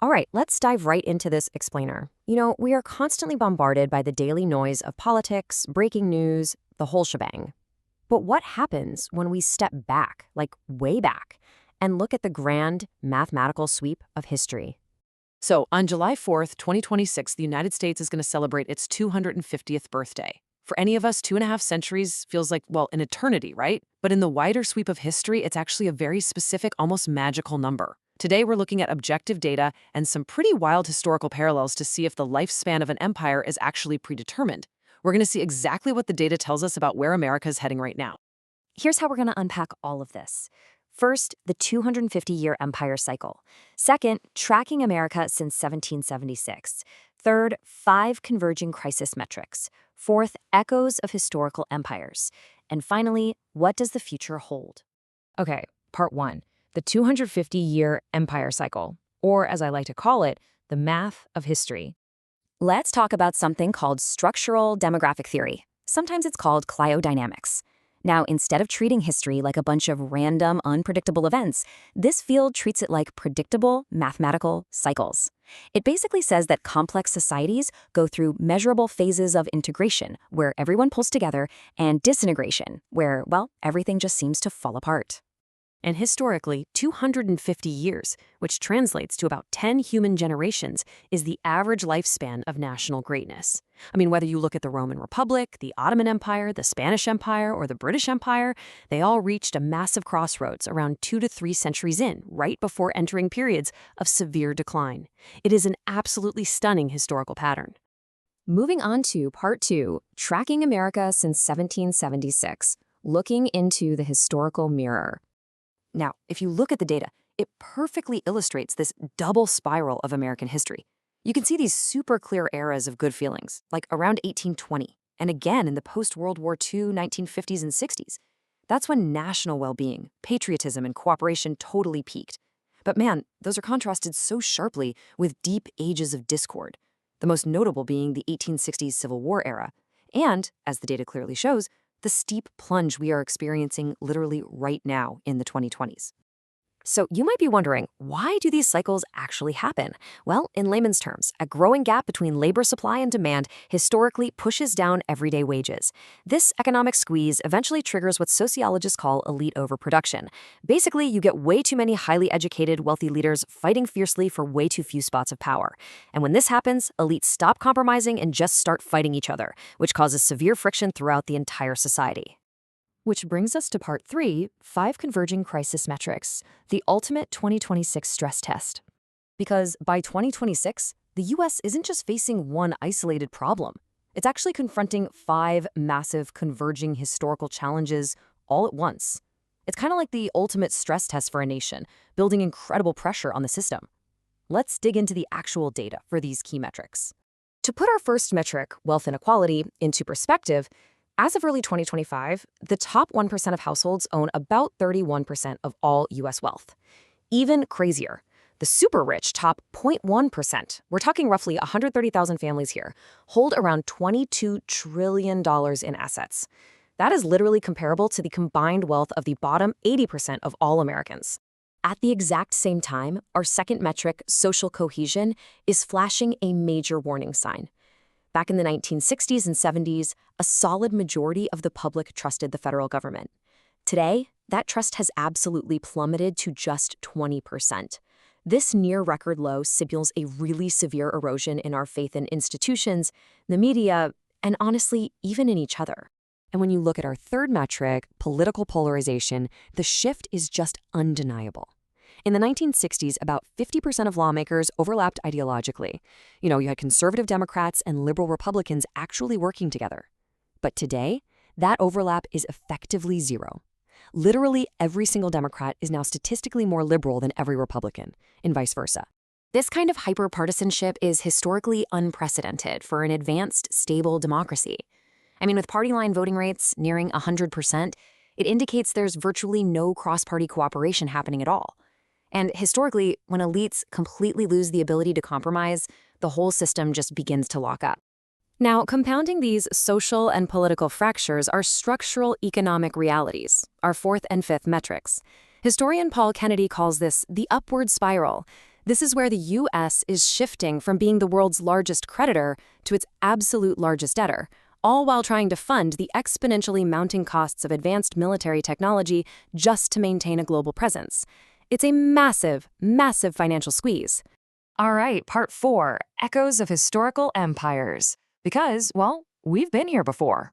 All right, let's dive right into this explainer. We are constantly bombarded by the daily noise of politics, breaking news, the whole shebang. But what happens when we step back, like way back, and look at the grand mathematical sweep of history? So, on July 4th, 2026, the United States is going to celebrate its 250th birthday. For any of us, 2.5 centuries feels like, well, an eternity, right? But in the wider sweep of history, it's actually a very specific, almost magical number. Today, we're looking at objective data and some pretty wild historical parallels to see if the lifespan of an empire is actually predetermined. We're going to see exactly what the data tells us about where America is heading right now. Here's how we're going to unpack all of this. First, the 250-year empire cycle. Second, tracking America since 1776. Third, 5 converging crisis metrics. Fourth, echoes of historical empires. And finally, what does the future hold? Okay, part 1, the 250-year empire cycle, or as I like to call it, the math of history. Let's talk about something called structural demographic theory. Sometimes it's called cliodynamics. Now, instead of treating history like a bunch of random, unpredictable events, this field treats it like predictable mathematical cycles. It basically says that complex societies go through measurable phases of integration, where everyone pulls together, and disintegration, where, well, everything just seems to fall apart. And historically, 250 years, which translates to about 10 human generations, is the average lifespan of national greatness. I mean, whether you look at the Roman Republic, the Ottoman Empire, the Spanish Empire, or the British Empire, they all reached a massive crossroads around 2 to 3 centuries in, right before entering periods of severe decline. It is an absolutely stunning historical pattern. Moving on to part 2, tracking America since 1776, looking into the historical mirror. Now, if you look at the data, it perfectly illustrates this double spiral of American history. You can see these super clear eras of good feelings, like around 1820, and again in the post-World War II 1950s and 60s. That's when national well-being, patriotism, and cooperation totally peaked. But man, those are contrasted so sharply with deep ages of discord, the most notable being the 1860s Civil War era, and, as the data clearly shows, the steep plunge we are experiencing literally right now in the 2020s. So you might be wondering, why do these cycles actually happen? Well, in layman's terms, a growing gap between labor supply and demand historically pushes down everyday wages. This economic squeeze eventually triggers what sociologists call elite overproduction. Basically, you get way too many highly educated, wealthy leaders fighting fiercely for way too few spots of power. And when this happens, elites stop compromising and just start fighting each other, which causes severe friction throughout the entire society. Which brings us to part 3, 5 converging crisis metrics, the ultimate 2026 stress test. Because by 2026, the US isn't just facing one isolated problem. It's actually confronting 5 massive converging historical challenges all at once. It's kind of like the ultimate stress test for a nation, building incredible pressure on the system. Let's dig into the actual data for these key metrics. To put our first metric, wealth inequality, into perspective, as of early 2025, the top 1% of households own about 31% of all U.S. wealth. Even crazier, the super rich top 0.1%, we're talking roughly 130,000 families here, hold around $22 trillion in assets. That is literally comparable to the combined wealth of the bottom 80% of all Americans. At the exact same time, our second metric, social cohesion, is flashing a major warning sign. Back in the 1960s and 70s, a solid majority of the public trusted the federal government. Today, that trust has absolutely plummeted to just 20%. This near-record low signals a really severe erosion in our faith in institutions, the media, and honestly, even in each other. And when you look at our third metric, political polarization, the shift is just undeniable. In the 1960s, about 50% of lawmakers overlapped ideologically. You had conservative Democrats and liberal Republicans actually working together. But today, that overlap is effectively zero. Literally every single Democrat is now statistically more liberal than every Republican, and vice versa. This kind of hyper-partisanship is historically unprecedented for an advanced, stable democracy. I mean, with party line voting rates nearing 100%, it indicates there's virtually no cross-party cooperation happening at all. And historically, when elites completely lose the ability to compromise, the whole system just begins to lock up. Now, compounding these social and political fractures are structural economic realities, our fourth and fifth metrics. Historian Paul Kennedy calls this the upward spiral. This is where the U.S. is shifting from being the world's largest creditor to its absolute largest debtor, all while trying to fund the exponentially mounting costs of advanced military technology just to maintain a global presence. It's a massive, massive financial squeeze. All right, part 4, Echoes of Historical Empires. Because, well, we've been here before.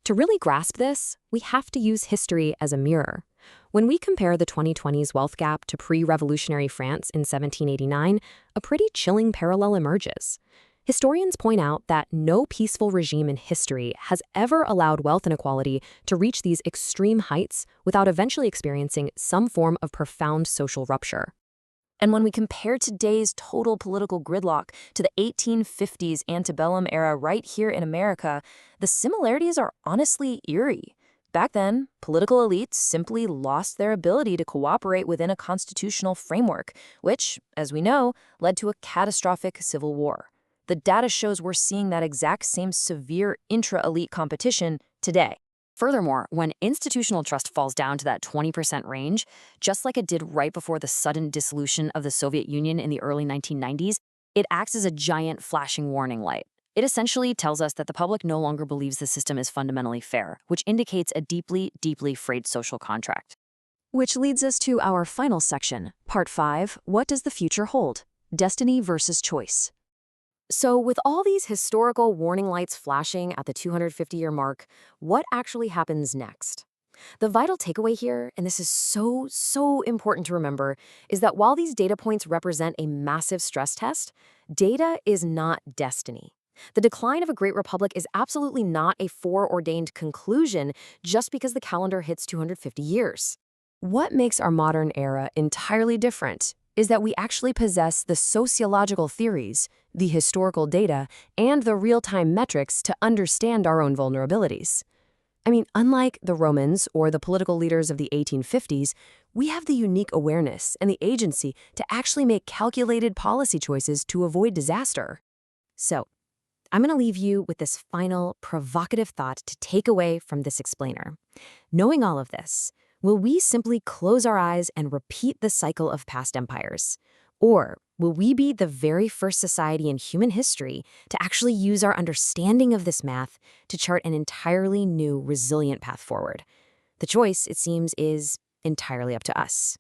To really grasp this, we have to use history as a mirror. When we compare the 2020s wealth gap to pre-revolutionary France in 1789, a pretty chilling parallel emerges. Historians point out that no peaceful regime in history has ever allowed wealth inequality to reach these extreme heights without eventually experiencing some form of profound social rupture. And when we compare today's total political gridlock to the 1850s antebellum era right here in America, the similarities are honestly eerie. Back then, political elites simply lost their ability to cooperate within a constitutional framework, which, as we know, led to a catastrophic civil war. The data shows we're seeing that exact same severe intra-elite competition today. Furthermore, when institutional trust falls down to that 20% range, just like it did right before the sudden dissolution of the Soviet Union in the early 1990s, it acts as a giant flashing warning light. It essentially tells us that the public no longer believes the system is fundamentally fair, which indicates a deeply, deeply frayed social contract. Which leads us to our final section, Part 5, What Does the Future Hold? Destiny versus Choice. So with all these historical warning lights flashing at the 250-year mark, what actually happens next? The vital takeaway here, and this is so important to remember, is that while these data points represent a massive stress test, data is not destiny. The decline of a great republic is absolutely not a foreordained conclusion just because the calendar hits 250 years. What makes our modern era entirely different is that we actually possess the sociological theories, the historical data, and the real-time metrics to understand our own vulnerabilities. I mean, unlike the Romans or the political leaders of the 1850s, we have the unique awareness and the agency to actually make calculated policy choices to avoid disaster. So, I'm going to leave you with this final provocative thought to take away from this explainer. Knowing all of this, will we simply close our eyes and repeat the cycle of past empires? Or will we be the very first society in human history to actually use our understanding of this math to chart an entirely new, resilient path forward? The choice, it seems, is entirely up to us.